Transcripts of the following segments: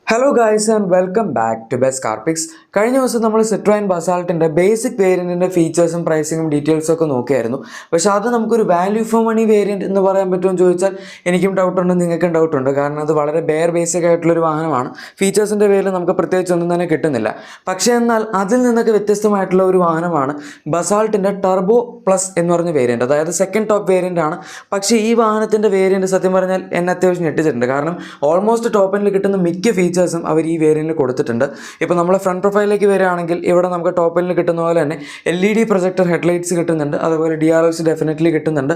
Hello guys and welcome back to best car picks. കഴിഞ്ഞ ദിവസം നമ്മൾ സിട്രോയിൻ ബസാൾട്ടിൻ്റെ ബേസിക് വേരിയൻറ്റിൻ്റെ ഫീച്ചേഴ്സും പ്രൈസിങ്ങും ഡീറ്റെയിൽസും ഒക്കെ നോക്കിയായിരുന്നു. പക്ഷേ അത് നമുക്കൊരു വാല്യൂ ഫോർ മണി വേരിയൻറ്റ് എന്ന് പറയാൻ പറ്റുമെന്ന് ചോദിച്ചാൽ എനിക്കും ഡൗട്ടുണ്ട്, നിങ്ങൾക്കും ഡൗട്ടുണ്ട്. കാരണം അത് വളരെ ബേസിക് ആയിട്ടുള്ളൊരു വാഹനമാണ്. ഫീച്ചേഴ്സിൻ്റെ പേരിൽ നമുക്ക് പ്രത്യേകിച്ചൊന്നും തന്നെ കിട്ടുന്നില്ല. പക്ഷേ എന്നാൽ അതിൽ നിന്നൊക്കെ വ്യത്യസ്തമായിട്ടുള്ള ഒരു വാഹനമാണ് ബസാൾട്ടിൻ്റെ ടർബോ പ്ലസ് എന്ന് പറഞ്ഞ വേരിയൻറ്റ്. അതായത് സെക്കൻഡ് ടോപ്പ് വേരിയൻ്റ് ആണ്. പക്ഷേ ഈ വാഹനത്തിൻ്റെ വേരിയൻറ്റ് സത്യം പറഞ്ഞാൽ എന്നെ അത്യാവശ്യം ഞെട്ടിച്ചിട്ടുണ്ട്. കാരണം ഓൾമോസ്റ്റ് ടോപ്പ് എൻഡിൽ കിട്ടുന്ന മിക്ക ഫീച്ചേഴ്സും അവർ ഈ വേരിയൻറ്റിൽ കൊടുത്തിട്ടുണ്ട്. ഇപ്പോൾ നമ്മൾ ഫ്രണ്ട് പ്രൊഫൈലിലേക്ക് വരികയാണെങ്കിൽ ഇവിടെ നമുക്ക് ടോപ്പ് എൻഡിൽ കിട്ടുന്ന പോലെ തന്നെ LED പ്രൊജക്ടർ ഹെഡ്ലൈറ്റ്സ് കിട്ടുന്നുണ്ട്. അതുപോലെ DRLs ഡെഫിനറ്റ്ലി കിട്ടുന്നുണ്ട്.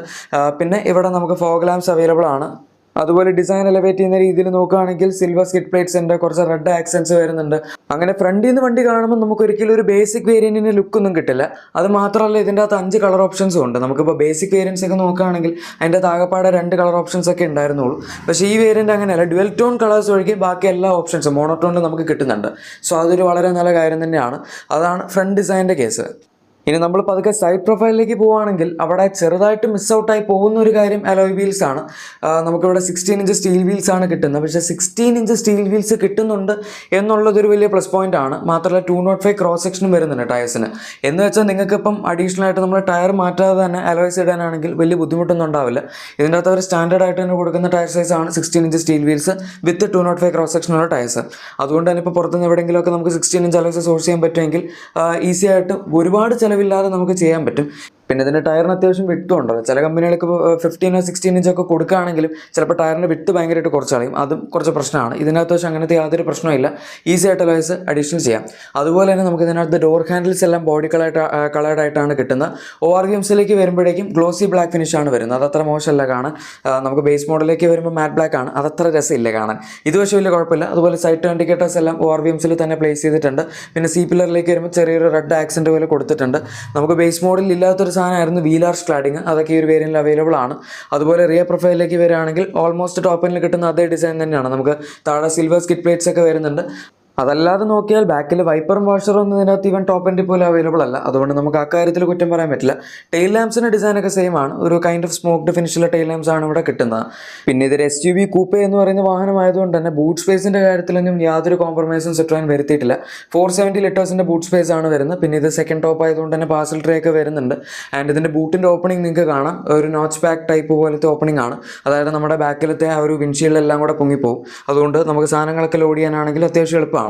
പിന്നെ ഇവിടെ നമുക്ക് ഫോഗ് ലാംപ്സ് അവൈലബിൾ ആണ്. അതുപോലെ ഡിസൈൻ എലവേറ്റ് ചെയ്യുന്ന രീതിയിൽ നോക്കുകയാണെങ്കിൽ സിൽവർ സ്കിഡ് പ്ലേറ്റ്സ് ഉണ്ട്, കുറച്ച് റെഡ് ആക്സെൻസ് വരുന്നുണ്ട്. അങ്ങനെ ഫ്രണ്ടിൽ നിന്ന് വണ്ടി കാണുമ്പോൾ നമുക്ക് ഒരിക്കലും ഒരു ബേസിക് വേരിയൻറ്റിൻ്റെ ലുക്കൊന്നും കിട്ടില്ല. അത് മാത്രമല്ല ഇതിൻ്റെ അകത്ത് 5 കളർ ഓപ്ഷൻസും ഉണ്ട്. നമുക്കിപ്പോൾ ബേസിക് വേരിയൻസ് ഒക്കെ നോക്കുകയാണെങ്കിൽ അതിൻ്റെ താകപ്പാടെ 2 കളർ ഓപ്ഷൻസ് ഒക്കെ ഉണ്ടായിരുന്നുള്ളൂ. പക്ഷേ ഈ വേരിയൻറ്റ് അങ്ങനെയല്ല. ഡ്യുവൽ ടോൺ കളേഴ്സ് ഒഴികെ ബാക്കി എല്ലാ ഓപ്ഷൻസും മോണോട്ടോണിൽ നമുക്ക് കിട്ടുന്നുണ്ട്. സോ അതൊരു വളരെ നല്ല കാര്യം തന്നെയാണ്. അതാണ് ഫ്രണ്ട് ഡിസൈനിൻ്റെ കേസ്. ഇനി നമ്മൾ പതുക്കെ സൈഡ് പ്രൊഫൈലിലേക്ക് പോവുകയാണെങ്കിൽ അവിടെ ചെറുതായിട്ട് മിസ് ഔട്ടായി പോകുന്ന ഒരു കാര്യം അലോയ് വീൽസ് ആണ്. നമുക്കിവിടെ 16 ഇഞ്ച് സ്റ്റീൽ വീൽസ് ആണ് കിട്ടുന്നത്. പക്ഷേ 16 ഇഞ്ച് സ്റ്റീൽ വീൽസ് കിട്ടുന്നുണ്ട് എന്നുള്ളതൊരു വലിയ പ്ലസ് പോയിന്റ് ആണ്. മാത്രമല്ല 205 ക്രോസ് സെക്ഷനും വരുന്നുണ്ട് ടയർസിന്. എന്ന് വെച്ചാൽ നിങ്ങൾക്കിപ്പം അഡീഷണൽ ആയിട്ട് നമ്മൾ ടയർ മാറ്റാതെ തന്നെ അലോയ്സ് ഇടാനാണെങ്കിൽ വലിയ ബുദ്ധിമുട്ടൊന്നും ഉണ്ടാവില്ല. ഇതിൻ്റെ അകത്ത് അവർ സ്റ്റാൻഡേർഡ് ആയിട്ട് തന്നെ കൊടുക്കുന്ന ടയർ സൈസ് ആണ് 16 ഇഞ്ച് സ്റ്റീൽ വീൽസ് വിത്ത് 205 ക്രോസ് സെക്ഷനുള്ള ടയർസ്. അതുകൊണ്ട് തന്നെ ഇപ്പോൾ പുറത്തുനിന്ന് എവിടെയെങ്കിലുമൊക്കെ നമുക്ക് 16 ഇഞ്ച് അലോയ്സ് സോഴ്സ് ചെയ്യാൻ പറ്റുമെങ്കിൽ ഈസി ആയിട്ട് ഒരുപാട് ചിലവില്ലാതെ നമുക്ക് ചെയ്യാൻ പറ്റും. പിന്നെ ഇതിൻ്റെ ടയറിന് അത്യാവശ്യം വിട്ടും ഉണ്ടല്ലോ. ചില കമ്പനികൾക്ക് 15 16 ഇഞ്ചൊക്കെ കൊടുക്കുകയാണെങ്കിലും ചിലപ്പോൾ ടയറിൻ്റെ വിട്ട് ഭയങ്കരമായിട്ട് കുറച്ച് കളയും. അതും കുറച്ച് പ്രശ്നമാണ്. ഇതിനകത്ത് പക്ഷേ അങ്ങനത്തെ യാതൊരു പ്രശ്നമില്ല. ഈസി ആയിട്ട് അലോയ്സ് അഡീഷണൽ ചെയ്യാം. അതുപോലെ തന്നെ നമുക്ക് ഇതിനകത്ത് ഡോർ ഹാൻഡിൽസ് എല്ലാം ബോഡി കളേർഡ് ആയിട്ടാണ് കിട്ടുന്നത്. ORVMസിലേക്ക് വരുമ്പോഴേക്കും ഗ്ലോസി ബ്ലാക്ക് ഫിനിഷാണ് വരുന്നത്. അതത്ര മോശമല്ല കാണാൻ. നമുക്ക് ബേസ് മോഡലിലേക്ക് വരുമ്പോൾ മാറ്റ് ബ്ലാക്ക് ആണ്. അതത്ര രസമില്ല കാണാൻ. ഇത് പക്ഷേ വലിയ കുഴപ്പമില്ല. അതുപോലെ സൈഡ് ഇൻഡിക്കേറ്റേഴ്സ് എല്ലാം ORVMസിൽ തന്നെ പ്ലേസ് ചെയ്തിട്ടുണ്ട്. പിന്നെ സി പില്ലറിലേക്ക് വരുമ്പോൾ ചെറിയൊരു റെഡ് ആക്സെൻറ്റ് പോലെ കൊടുത്തിട്ടുണ്ട്. നമുക്ക് ബേസ് മോഡലിൽ ഇല്ലാത്തൊരു സാധനമായിരുന്നു വീൽ ആർച്ച് ക്ലാഡിങ്. അതൊക്കെ ഈ ഒരു വേരിയൻറ്റിൽ അവൈലബിൾ ആണ്. അതുപോലെ റിയർ പ്രൊഫൈലിലേക്ക് വരികയാണെങ്കിൽ ഓൾമോസ്റ്റ് ടോപ്പ് എൻഡിൽ കിട്ടുന്ന അതേ ഡിസൈൻ തന്നെയാണ്. നമുക്ക് താഴെ സിൽവർ സ്കിഡ് പ്ലേറ്റ്സ് ഒക്കെ വരുന്നുണ്ട്. അതല്ലാതെ നോക്കിയാൽ ബാക്കിൽ വൈപ്പറും വാഷറും ഒന്നും ഇതിനകത്ത് ഈവൻ ടോപ്പ് എൻഡിൽ പോലും അവൈലബിൾ അല്ല. അതുകൊണ്ട് നമുക്ക് ആ കാര്യത്തിൽ കുറ്റം പറയാൻ പറ്റില്ല. ടെയിൽ ലാംപ്സിൻ്റെ ഡിസൈനൊക്കെ സെയിം ആണ്. ഒരു കൈൻഡ് ഓഫ് സ്മോക്ഡ് ഫിനിഷുള്ള ടെയിൽ ലാംപ്സ് ആണ് ഇവിടെ കിട്ടുന്നത്. പിന്നെ ഇതൊരു SUV കൂപ്പേ എന്ന് പറയുന്ന വാഹനമായതുകൊണ്ട് തന്നെ ബൂട്ട് സ്പേസിൻ്റെ കാര്യത്തിലൊന്നും യാതൊരു കോംപ്രമൈസും സിട്രോയിൻ വരുത്തിയിട്ടില്ല. 470 ലിറ്റേഴ്സിൻ്റെ ബൂട്ട് സ്പേസ് ആണ് വരുന്നത്. പിന്നെ ഇത് സെക്കൻഡ് ടോപ്പ് ആയതുകൊണ്ട് തന്നെ പാർസൽ ട്രേ ഒക്കെ വരുന്നുണ്ട്. ആൻഡ് ഇതിൻ്റെ ബൂട്ടിൻ്റെ ഓപ്പണിംഗ് നിങ്ങൾക്ക് കാണാം. ഒരു നോച്ച് പാക്ക് ടൈപ്പ് പോലത്തെ ഓപ്പണിംഗ് ആണ്. അതായത് നമ്മുടെ ബാക്കിലത്തെ ആ ഒരു വിൻഷീൽഡെല്ലാം കൂടെ പൊങ്ങിപ്പോകും. അതുകൊണ്ട് നമുക്ക് സാധനങ്ങളൊക്കെ ലോഡ് ചെയ്യാനാണെങ്കിൽ അത്യാവശ്യം എളുപ്പമാണ്.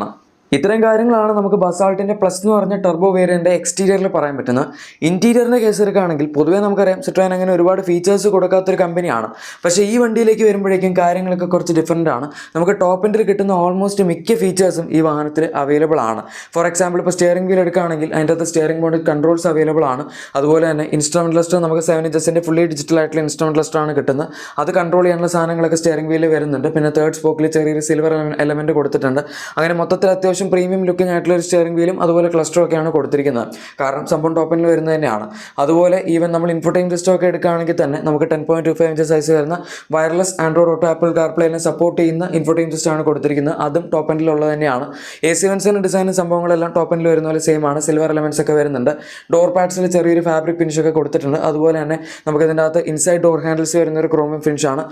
ഇത്രയും കാര്യങ്ങളാണ് നമുക്ക് ബസാൾട്ടിൻ്റെ പ്ലസ് എന്ന് പറഞ്ഞ ടർബോ വേരിയൻ്റെ എക്സ്റ്റീരിയറിൽ പറയാൻ പറ്റുന്നത്. ഇൻറ്റീരിയറിൻ്റെ കേസ് എടുക്കുകയാണെങ്കിൽ പൊതുവേ നമുക്കറിയാം സിട്രോയിൻ അങ്ങനെ ഒരുപാട് ഫീച്ചേഴ്സ് കൊടുക്കാത്തൊരു കമ്പനിയാണ്. പക്ഷേ ഈ വണ്ടിയിലേക്ക് വരുമ്പോഴേക്കും കാര്യങ്ങളൊക്കെ കുറച്ച് ഡിഫറൻ്റ് ആണ്. നമുക്ക് ടോപ്പ് എൻഡിൽ കിട്ടുന്ന ഓൾമോസ്റ്റ് മിക്ക ഫീച്ചേഴ്സും ഈ വാഹനത്തിൽ അവൈലബിൾ ആണ്. ഫോർ എക്സാമ്പിൾ ഇപ്പോൾ സ്റ്റിയറിംഗ് വീൽ എടുക്കുകയാണെങ്കിൽ അതിൻ്റെ അകത്ത് സ്റ്റിയറിംഗ് മോഡിൽ കൺട്രോൾസ് അവൈലബിൾ ആണ്. അതുപോലെ തന്നെ ഇൻസ്ട്രുമെൻറ്റ് ക്ലസ്റ്റർ നമുക്ക് 7 ഇഞ്ചസിൻ്റെ ഫുള്ളി ഡിജിറ്റൽ ആയിട്ടുള്ള ഇൻസ്ട്രുമെൻറ്റ് ക്ലസ്റ്റർ ആണ് കിട്ടുന്നത്. അത് കൺട്രോൾ ചെയ്യാനുള്ള സാധനങ്ങളൊക്കെ സ്റ്റിയറിംഗ് വീലിൽ വരുന്നുണ്ട്. പിന്നെ തേർഡ് സ്പോക്കിൽ ചെറിയൊരു സിൽവർ എലമെൻറ്റ് കൊടുത്തിട്ടുണ്ട്. അങ്ങനെ മൊത്തത്തിൽ അത്യാവശ്യം പ്രീമിയം ലുക്കിംഗ് ആയിട്ടുള്ള ഒരു സ്റ്റിയറിംഗ് വീലും അതുപോലെ ക്ലസ്റ്ററും ഒക്കെയാണ് കൊടുത്തിരിക്കുന്നത്. കാരണം സംഭവം ടോപ്പ് എൻഡിൽ വരുന്നത് തന്നെയാണ്. അതുപോലെ ഈവൻ നമ്മൾ ഇൻഫോർടൈൻമെന്റ് സിസ്റ്റം ഒക്കെ എടുക്കുകയാണെങ്കിൽ തന്നെ നമുക്ക് 10.25 ഇഞ്ച് സൈസ് വരുന്ന വയർലെസ് ആൻഡ്രോയിഡ് ഓട്ടോ ആപ്പിൾ കാർപ്ലേനെ സപ്പോർട്ട് ചെയ്യുന്ന ഇൻഫോർടൈൻമെന്റ് സിസ്റ്റം ആണ് കൊടുത്തിരിക്കുന്നത്. അതും ടോപ്പ് എൻഡിലുള്ളത് തന്നെയാണ്. AC വെൻസിൻ്റെ ഡിസൈനും സംഭവങ്ങളെല്ലാം ടോപ്പ് എൻഡിൽ വരുന്ന പോലെ സെയിം ആണ്. സിൽവർ എലമെന്റ്സ് ഒക്കെ വരുന്നുണ്ട്. ഡോർ പാഡ്സിൽ ചെറിയൊരു ഫാബ്രിക് ഫിനിഷ് ഒക്കെ കൊടുത്തിട്ടുണ്ട്. അതുപോലെ തന്നെ നമുക്ക് ഇതിൻ്റെ അകത്ത് ഇൻസൈഡ് ഡോർ ഹാൻഡിൽസ് വരുന്ന ഒരു ക്രോമിയം ഫിനിഷ് ആണ്.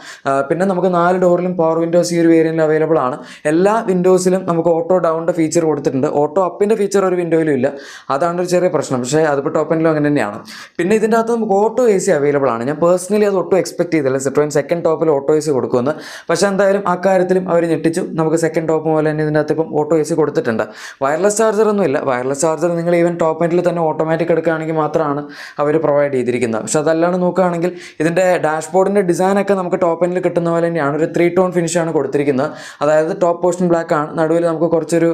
പിന്നെ നമുക്ക് 4 ഡോറിലും പവർ വിൻഡോസ് ഈ ഒരു വേരിയന്റിൽ അവൈലബിൾ ആണ്. എല്ലാ വിൻഡോസിലും നമുക്ക് ഓട്ടോ ഡൗണിൻ്റെ ഫീച്ചർ കൊടുത്തിട്ടുണ്ട്. ഓട്ടോ അപ്പിൻ്റെ ഫീച്ചർ ഒരു വിൻഡോയിലും ഇല്ല. അതാണ് ഒരു ചെറിയ പ്രശ്നം. പക്ഷേ അതിപ്പോൾ ടോപ്പ് എൻഡിലും അങ്ങനെ തന്നെയാണ്. പിന്നെ ഇതിൻ്റെ അകത്ത് നമുക്ക് ഓട്ടോ AC അവൈലബിൾ ആണ്. ഞാൻ പേഴ്സണലി അത് ഒട്ടും എക്സ്പെക്ട് ചെയ്തില്ല സിട്രോയിൻ സെക്കൻഡ് ടോപ്പിൽ ഓട്ടോ AC കൊടുക്കുമെന്ന്. പക്ഷേ എന്തായാലും ആ കാര്യത്തിലും അവർ ഞെട്ടിച്ചു. നമുക്ക് സെക്കൻഡ് ടോപ്പ് പോലെ തന്നെ ഇതിൻ്റെ അകത്ത് ഇപ്പം ഓട്ടോ AC കൊടുത്തിട്ടുണ്ട്. വയർലെസ് ചാർജർ ഒന്നും ഇല്ല. വയർലെസ് ചാർജർ നിങ്ങൾ ഈവൻ ടോപ്പ് എൻഡിൽ തന്നെ ഓട്ടോമാറ്റിക് എടുക്കുകയാണെങ്കിൽ മാത്രമാണ് അവർ പ്രൊവൈഡ് ചെയ്തിരിക്കുന്നത്. പക്ഷേ അതല്ലാണ്ട് നോക്കുകയാണെങ്കിൽ ഇതിൻ്റെ ഡാഷ്ബോർഡിൻ്റെ ഡിസൈനൊക്കെ നമുക്ക് ടോപ്പ് എൻഡിൽ കിട്ടുന്ന പോലെ തന്നെയാണ്. ഒരു 3 ടോൺ ഫിനിഷാണ് കൊടുത്തിരിക്കുന്നത്. അതായത് ടോപ്പ് പോർഷൻ ബ്ലാക്ക് ആണ്, നടുവിൽ നമുക്ക് കുറച്ചൊരു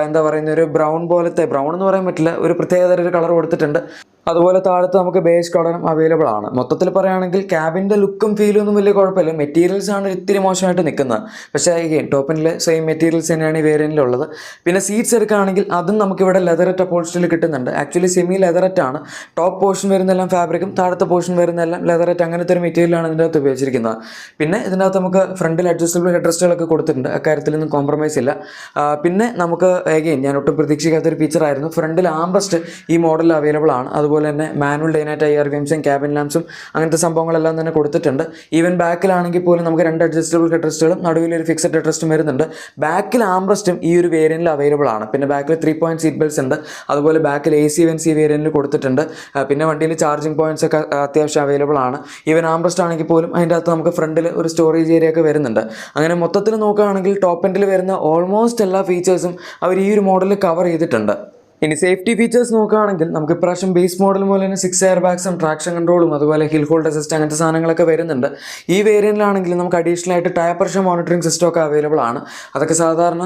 എന്താ പറയുന്ന ഒരു ബ്രൗൺ പോലത്തെ, ബ്രൗൺ എന്ന് പറയാൻ പറ്റില്ല, ഒരു പ്രത്യേകതര ഒരു കളർ കൊടുത്തിട്ടുണ്ട്. അതുപോലെ താഴത്ത് നമുക്ക് ബേസ് കളറും അവൈലബിൾ ആണ്. മൊത്തത്തിൽ പറയുകയാണെങ്കിൽ ക്യാബിൻ്റെ ലുക്കും ഫീലും ഒന്നും വലിയ കുഴപ്പമില്ല. മെറ്റീരിയൽസ് ആണ് ഇത്തിരി മോശമായിട്ട് നിൽക്കുന്നത്. പക്ഷേ ടോപ്പിൽ സെയിം മെറ്റീരിയൽസ് തന്നെയാണ് ഈ വേരിയൻറ്റിലുള്ളത്. പിന്നെ സീറ്റ്സ് എടുക്കുകയാണെങ്കിൽ അതും നമുക്കിവിടെ ലെതററ്റ് അപ്പോൾസ്റ്ററിൽ കിട്ടുന്നുണ്ട്. ആക്ച്വലി സെമി ലെതററ്റ് ആണ്. ടോപ്പ് പോർഷൻ വരുന്നതെല്ലാം ഫാബ്രിക്കും താഴത്തെ പോർഷൻ വരുന്നതെല്ലാം ലെതററ്റ്, അങ്ങനത്തെ ഒരു മെറ്റീരിയലാണ് ഇതിൻ്റെ അകത്ത് ഉപയോഗിച്ചിരിക്കുന്നത്. പിന്നെ ഇതിനകത്ത് നമുക്ക് ഫ്രണ്ടിൽ അഡ്ജസ്റ്റബിൾ ഹെഡ് റെസ്റ്റുകളൊക്കെ കൊടുത്തിട്ടുണ്ട്. അക്കാര്യത്തിലൊന്നും കോംപ്രമൈസ് ഇല്ല. പിന്നെ നമുക്ക് ഞാൻ ഒട്ടും പ്രതീക്ഷിക്കാത്തൊരു ഫീച്ചറായിരുന്നു ഫ്രണ്ടിൽ ആംബ്രസ്റ്റ് ഈ മോഡലിൽ അവൈലബിൾ ആണ്. അതുപോലെ അതുപോലെ തന്നെ മാനുവൽ ഡേ നൈറ്റ് IRVMസും ക്യാബിൻ ലാംപ്സും അങ്ങനത്തെ സംഭവങ്ങളെല്ലാം തന്നെ കൊടുത്തിട്ടുണ്ട്. ഈവൻ ബാക്കിലാണെങ്കിൽ പോലും നമുക്ക് 2 അഡ്ജസ്റ്റബിൾ ഹെഡ് റെസ്റ്റുകളും നടുവിൽ ഒരു ഫിക്സഡ് ഹെഡ് റെസ്റ്റും വരുന്നുണ്ട്. ബാക്കിൽ ആംറസ്റ്റും ഈ ഒരു വേരിയന്റിൽ അവൈലബിൾ ആണ്. പിന്നെ ബാക്കിൽ 3 പോയിന്റ് സീറ്റ് ബെൽറ്റ്സ് ഉണ്ട്. അതുപോലെ ബാക്കിൽ AC vents ഈ വേരിയന്റിൽ കൊടുത്തിട്ടുണ്ട്. പിന്നെ വണ്ടിയിൽ ചാർജിങ് പോയിന്റ്സ് ഒക്കെ അത്യാവശ്യം അവൈലബിൾ ആണ്. ഈവൻ ആംറസ്റ്റ് ആണെങ്കിൽ പോലും അതിൻ്റെ അകത്ത് നമുക്ക് ഫ്രണ്ടിൽ ഒരു സ്റ്റോറേജ് ഏരിയ ഒക്കെ വരുന്നുണ്ട്. അങ്ങനെ മൊത്തത്തിൽ നോക്കുകയാണെങ്കിൽ ടോപ്പ് എൻഡിൽ വരുന്ന ഓൾമോസ്റ്റ് എല്ലാ ഫീച്ചേഴ്സും അവർ ഈ ഒരു മോഡലിൽ കവർ ചെയ്തിട്ടുണ്ട്. ഇനി സേഫ്റ്റി ഫീച്ചേഴ്സ് നോക്കുകയാണെങ്കിൽ നമുക്ക് ഇപ്രാവശ്യം ബേസ് മോഡൽ പോലെ തന്നെ 6 എയർ ബാഗ്സും ട്രാക്ഷൻ കൺട്രോളും അതുപോലെ ഹിൽ ഹോൾഡ് അസിസ്റ്റ് അങ്ങനത്തെ സാധനങ്ങളൊക്കെ വരുന്നുണ്ട്. ഈ വേരിയന്റിലാണെങ്കിൽ നമുക്ക് അഡീഷണൽ ആയിട്ട് ടയർ പ്രഷർ മോണിറ്ററിംഗ് സിസ്റ്റം ഒക്കെ അവൈലബിൾ ആണ്. അതൊക്കെ സാധാരണ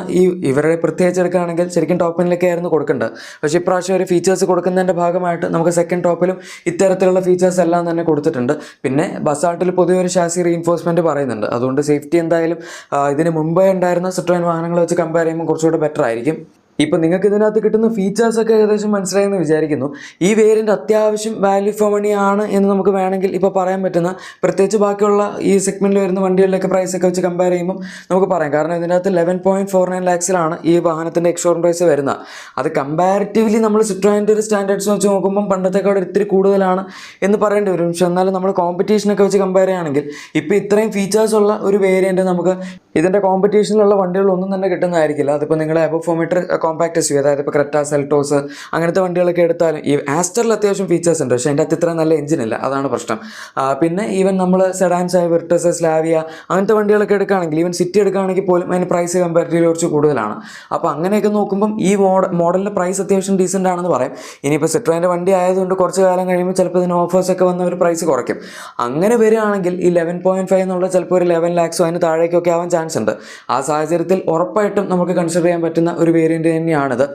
ഇവരെ പ്രത്യേകിച്ച് എടുക്കുകയാണെങ്കിൽ ശരിക്കും ടോപ്പിലൊക്കെ ആയിരുന്നു കൊടുക്കേണ്ടത്. പക്ഷേ ഇപ്രാവശ്യം ഒരു ഫീച്ചേഴ്സ് കൊടുക്കുന്നതിൻ്റെ ഭാഗമായിട്ട് നമുക്ക് സെക്കൻഡ് ടോപ്പിലും ഇത്തരത്തിലുള്ള ഫീച്ചേഴ്സ് എല്ലാം തന്നെ കൊടുത്തിട്ടുണ്ട്. പിന്നെ ബസാൾട്ടിൽ പൊതുവെ ഒരു ഷാസി റീഇൻഫോഴ്സ്മെന്റ് പറയുന്നുണ്ട്. അതുകൊണ്ട് സേഫ്റ്റി എന്തായാലും ഇതിന് മുമ്പേ ഉണ്ടായിരുന്ന സിട്രോയിൻ വാഹനങ്ങൾ വെച്ച് കമ്പയർ ചെയ്യുമ്പോൾ കുറച്ചുകൂടെ ബെറ്റർ ആയിരിക്കും. ഇപ്പോൾ നിങ്ങൾക്ക് ഇതിനകത്ത് കിട്ടുന്ന ഫീച്ചേഴ്സൊക്കെ ഏകദേശം മനസ്സിലായെന്ന് വിചാരിക്കുന്നു. ഈ വേരിയൻ്റ് അത്യാവശ്യം വാല്യൂ ഫോർ മണി ആണ് എന്ന് നമുക്ക് വേണമെങ്കിൽ ഇപ്പോൾ പറയാൻ പറ്റുന്ന, പ്രത്യേകിച്ച് ബാക്കിയുള്ള ഈ സെഗ്മെൻറ്റിൽ വരുന്ന വണ്ടികളിലൊക്കെ പ്രൈസൊക്കെ വെച്ച് കമ്പയർ ചെയ്യുമ്പോൾ നമുക്ക് പറയാം. കാരണം ഇതിനകത്ത് 11.49 lakhs ഈ വാഹനത്തിൻ്റെ എക്സ്ഷോറൂം പ്രൈസ് വരുന്നത്. അത് കമ്പാരിറ്റീവ്ലി നമ്മൾ സിട്രോയിൻ്റെ ഒരു സ്റ്റാൻഡേർഡ്സ് വെച്ച് നോക്കുമ്പോൾ പണ്ടത്തെക്കാട് ഇത്തിരി കൂടുതലാണ് എന്ന് പറയേണ്ടി വരും. പക്ഷെ എന്നാലും നമ്മൾ കോമ്പറ്റീഷനൊക്കെ വെച്ച് കമ്പയർ ചെയ്യുകയാണെങ്കിൽ ഇപ്പോൾ ഇത്രയും ഫീച്ചേഴ്സ് ഉള്ള ഒരു വേരിയൻറ്റ് നമുക്ക് ഇതിൻ്റെ കോമ്പറ്റീഷനിലുള്ള വണ്ടികളൊന്നും തന്നെ കിട്ടുന്നതായിരിക്കില്ല. അതിപ്പോൾ നിങ്ങൾ അബവ് 4 മീറ്റർ കോമ്പാക്ട് SUV, അതായത് ഇപ്പോൾ ക്രെറ്റ, സെൽട്ടോസ് അങ്ങനത്തെ വണ്ടികളൊക്കെ എടുത്താലും ഈ ആസ്റ്ററിൽ അത്യാവശ്യം ഫീച്ചേഴ്സ് ഉണ്ട്. പക്ഷേ അതിൻ്റെ അകത്ത് ഇത്ര നല്ല എഞ്ചിനില്ല, അതാണ് പ്രശ്നം. പിന്നെ ഈവൻ നമ്മൾ സെഡാൻസ്, വെർട്ടസ്, സ്ലാവിയ അങ്ങനത്തെ വണ്ടികളൊക്കെ എടുക്കുകയാണെങ്കിൽ, ഈവൻ സിറ്റി എടുക്കുകയാണെങ്കിൽ പോലും അതിന് പ്രൈസ് കമ്പാരിറ്റീവ്ലി കുറച്ച് കൂടുതലാണ്. അപ്പോൾ അങ്ങനെയൊക്കെ നോക്കുമ്പം ഈ മോഡലിൻ്റെ പ്രൈസ് അത്യാവശ്യം ഡീസൻ്റ് ആണെന്ന് പറയും. ഇനിയിപ്പോൾ സിട്രോയിൻ്റെ വണ്ടി ആയതുകൊണ്ട് കുറച്ച് കാലം കഴിയുമ്പോൾ ചിലപ്പോൾ ഇതിന് ഓഫേഴ്സൊക്കെ വന്ന ഒരു പ്രൈസ് കുറയ്ക്കും. അങ്ങനെ വരികയാണെങ്കിൽ ഈ 11.5 എന്നുള്ള ചിലപ്പോൾ ഒരു 11 lakhs അതിന് താഴേക്കൊക്കെ ആവാൻ ചാൻസ് ഉണ്ട്. ആ സാഹചര്യത്തിൽ ഉറപ്പായിട്ടും നമുക്ക് കൺസിഡർ ചെയ്യാൻ പറ്റുന്ന ഒരു വേരിയന്റ് തന്നെയാണിത്.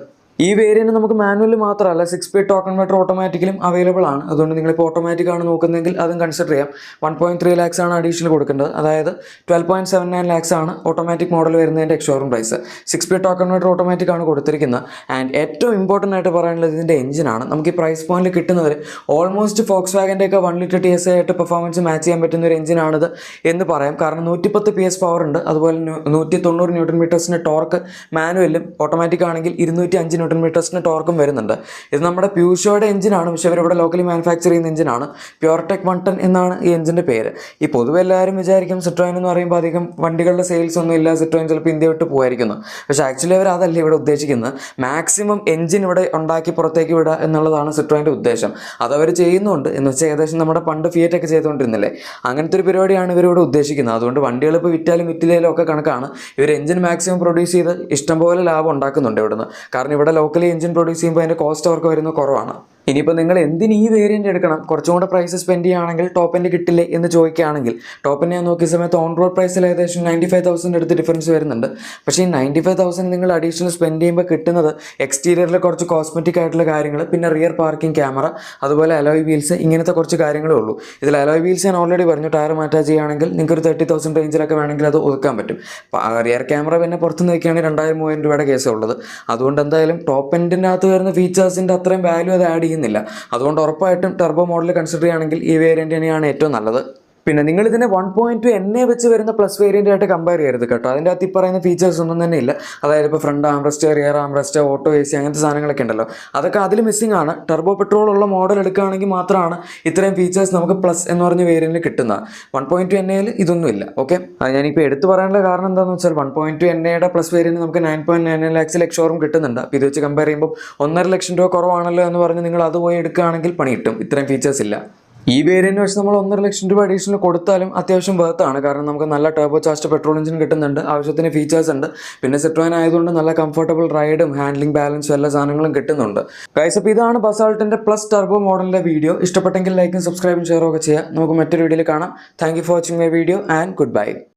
ഈ വേരിയൻറ്റ് നമുക്ക് മാനുവൽ മാത്രമല്ല 6 സ്പീഡ് ടോക്ക് കൺവെർട്ടർ ഓട്ടോമാറ്റിക്കലും അവൈലബിൾ ആണ്. അതുകൊണ്ട് നിങ്ങളിപ്പോൾ ഓട്ടോമാറ്റിക് ആണ് നോക്കുന്നതെങ്കിൽ അതും കൺസിഡർ ചെയ്യാം. 1.3 lakhs ആണ് അഡീഷണൽ കൊടുക്കേണ്ടത്. അതായത് 12.79 lakhs ആണ് ഓട്ടോമാറ്റിക് മോഡൽ വരുന്നതിൻ്റെ ex showroom price. 6 speed torque converter automatic ആണ് കൊടുത്തിരിക്കുന്നത്. ആൻഡ് ഏറ്റവും ഇമ്പോർട്ടൻ്റ് ആയിട്ട് പറയാനുള്ളത് ഇതിൻ്റെ എഞ്ചിനാണ്. നമുക്ക് ഈ പ്രൈസ് പോയിന്റിൽ കിട്ടുന്നവർ ഓൾമോസ്റ്റ് ഫോക്സ് വാഗൻ്റെ ഒക്കെ 1 ലിറ്റർ TSI ആയിട്ട് പെർഫോമൻസ് മാച്ച് ചെയ്യാൻ പറ്റുന്ന ഒരു എഞ്ചിനാണിത് എന്ന് പറയാം. കാരണം 110 PS പവർ ഉണ്ട്. അതുപോലെ 190 Nm ടോർക്ക് മാനുവലും, ഓട്ടോമാറ്റിക് ആണെങ്കിൽ 205 Nm ടോർക്കും വരുന്നുണ്ട്. ഇത് നമ്മുടെ പ്യൂഷോയുടെ എഞ്ചിനാണ്. പക്ഷേ അവരിവിടെ ലോക്കലി മാനുഫാക്ചർ ചെയ്യുന്ന എഞ്ചിനാണ്. പ്യുവർടെക് 110 എന്നാണ് ഈ എഞ്ചിൻ്റെ പേര്. ഈ പൊതുവെ എല്ലാവരും വിചാരിക്കും സിട്രോയിൻ എന്ന് പറയുമ്പോൾ അധികം വണ്ടികളുടെ സെയിൽസ് ഒന്നും ഇല്ല, സിട്രോയിൻ ചിലപ്പോൾ ഇന്ത്യ വിട്ട് പോയിരിക്കുന്നു. പക്ഷേ ആക്ച്വലി അവർ അതല്ല ഇവിടെ ഉദ്ദേശിക്കുന്നത്. മാക്സിമം എഞ്ചിൻ ഇവിടെ ഉണ്ടാക്കി പുറത്തേക്ക് വിടുക എന്നുള്ളതാണ് സിട്രോയിൻ്റെ ഉദ്ദേശം. അതവർ ചെയ്യുന്നുണ്ട്. എന്ന് വെച്ചാൽ ഏകദേശം നമ്മുടെ പണ്ട് ഫിയറ്റ് ഒക്കെ ചെയ്തുകൊണ്ടിരുന്നില്ലേ, അങ്ങനത്തെ ഒരു പരിപാടിയാണ് ഇവരിവിടെ ഉദ്ദേശിക്കുന്നത്. അതുകൊണ്ട് വണ്ടികൾ ഇപ്പോൾ വിറ്റാലും വിറ്റിലേലും ഒക്കെ കണക്കാണ്. ഇവർ എഞ്ചിൻ മാക്സിമം പ്രൊഡ്യൂസ് ചെയ്ത് ഇഷ്ടംപോലെ ലാഭം ഉണ്ടാക്കുന്നുണ്ട് ഇവിടുന്ന്. കാരണം ഇവിടെ ലോക്കലി എഞ്ചിൻ പ്രൊഡ്യൂസ് ചെയ്യുമ്പോൾ അതിൻ്റെ കോസ്റ്റ് അവർക്ക് വരുന്നത് കുറവാണ്. ഇനിയിപ്പോൾ നിങ്ങൾ എന്തിന് ഈ വേരിയൻ്റ് എടുക്കണം, കുറച്ചും കൂടെ പ്രൈസ് സ്പെൻഡ് ചെയ്യുകയാണെങ്കിൽ ടോപ്പ് എൻഡ് കിട്ടില്ലേ എന്ന് ചോദിക്കുകയാണെങ്കിൽ, ടോപ്പ് എൻഡ് ഞാൻ നോക്കിയ സമയത്ത് ഓൺ റോഡ് പ്രൈസിൽ ഏകദേശം 95,000 അടുത്ത് ഡിഫറൻസ് വരുന്നുണ്ട്. പക്ഷേ ഈ 95,000 നിങ്ങൾ അഡീഷണൽ സ്പെൻഡ് ചെയ്യുമ്പോൾ കിട്ടുന്നത് എക്സ്റ്റീരിയറിൽ കുറച്ച് കോസ്മെറ്റിക് ആയിട്ടുള്ള കാര്യങ്ങൾ, പിന്നെ റിയർ പാർക്കിംഗ് ക്യാമറ, അതുപോലെ അലോയ് വീൽസ്, ഇങ്ങനത്തെ കുറച്ച് കാര്യങ്ങളേ ഉള്ളൂ. ഇതിൽ അലോയ് വീൽസ് ഞാൻ ഓൾറെഡി പറഞ്ഞു, ടയർ മാറ്റാ ചെയ്യുകയാണെങ്കിൽ നിങ്ങൾക്ക് ഒരു 30,000 റേഞ്ചിലൊക്കെ വേണമെങ്കിൽ അത് ഒതുക്കാൻ പറ്റും. റിയർ ക്യാമറ പിന്നെ പുറത്തുനിന്ന് വയ്ക്കുകയാണെങ്കിൽ 2,000-3,000 രൂപയുടെ കേസേ ഉള്ളത്. അതുകൊണ്ട് എന്തായാലും ടോപ്പ് എൻഡിൻ്റെ അകത്ത് വരുന്ന ഫീച്ചേഴ്സിൻ്റെ അത്രയും വാല്യൂ അത് ആഡ് ചെയ്യുന്നില്ല. അതുകൊണ്ട് ഉറപ്പായിട്ടും ടർബോ മോഡൽ കൺസിഡർ ചെയ്യുകയാണെങ്കിൽ ഈ വേരിയൻ്റ് തന്നെയാണ് ഏറ്റവും നല്ലത്. പിന്നെ നിങ്ങൾ ഇതിനെ 1.2 NA വെച്ച് വരുന്ന പ്ലസ് വേരിയൻ്റ് ആയിട്ട് കമ്പയർ ചെയ്യരുത് കേട്ടോ. അതിൻ്റെ അകത്ത് ഈ പറയുന്ന ഫീച്ചേഴ്സ് ഒന്നും തന്നെ ഇല്ല. അതായത് ഇപ്പോൾ front armrest, rear armrest, auto AC അങ്ങനത്തെ സാധനങ്ങളൊക്കെ ഉണ്ടല്ലോ, അതൊക്കെ അതിൽ മിസ്സിംഗ് ആണ്. ടർബോ പെട്രോൾ ഉള്ള മോഡൽ എടുക്കുകയാണെങ്കിൽ മാത്രമാണ് ഇത്രയും ഫീച്ചേഴ്സ് നമുക്ക് പ്ലസ് എന്ന് പറഞ്ഞ വേരിയൻറ്റിൽ കിട്ടുന്നത്. 1.2 NAയിൽ ഇതൊന്നുമില്ല. ഓക്കെ, അത് ഞാനിപ്പോൾ എടുത്ത് പറയാനുള്ള കാരണം എന്താണെന്ന് വെച്ചാൽ 1.2 NAയുടെ പ്ലസ് വേരിയൻറ്റ് നമുക്ക് 9.99 lakhs എക്സ്ഷോറൂം കിട്ടുന്നുണ്ട്. അപ്പോൾ ഇത് വെച്ച് കമ്പയർ ചെയ്യുമ്പോൾ 1.5 ലക്ഷം രൂപ കുറവാണല്ലോ എന്ന് പറഞ്ഞ് നിങ്ങൾ അത് പോയി എടുക്കുകയാണെങ്കിൽ പണി കിട്ടും. ഇത്രയും ഫീച്ചേഴ്സ് ഇല്ല. ഈ വേരിയൻറ്റ് വെച്ച് നമ്മൾ 1.5 ലക്ഷം രൂപ അഡീഷണൽ കൊടുത്താലും അത്യാവശ്യം വേർത്താണ്. കാരണം നമുക്ക് നല്ല ടർബോ ചാർജ്ഡ് പെട്രോൾ എഞ്ചിൻ കിട്ടുന്നുണ്ട്, ആവശ്യത്തിന് ഫീച്ചേഴ്സ് ഉണ്ട്. പിന്നെ സിട്രോയിൻ ആയതുകൊണ്ട് നല്ല കംഫർട്ടബിൾ റൈഡും ഹാൻഡ്ലിംഗ് ബാലൻസും എല്ലാ സാധനങ്ങളും കിട്ടുന്നുണ്ട്. ഗൈസ്, അപ്പോൾ ഇതാണ് ബസാൾട്ടിൻ്റെ പ്ലസ് ടർബോ മോഡലിൻ്റെ വീഡിയോ. ഇഷ്ടപ്പെട്ടെങ്കിൽ ലൈക്കും സബ്സ്ക്രൈബും ഷെയറും ഒക്കെ ചെയ്യുക. നമുക്ക് മറ്റൊരു വീഡിയോയിൽ കാണാം. Thank you for watching my video and good bye.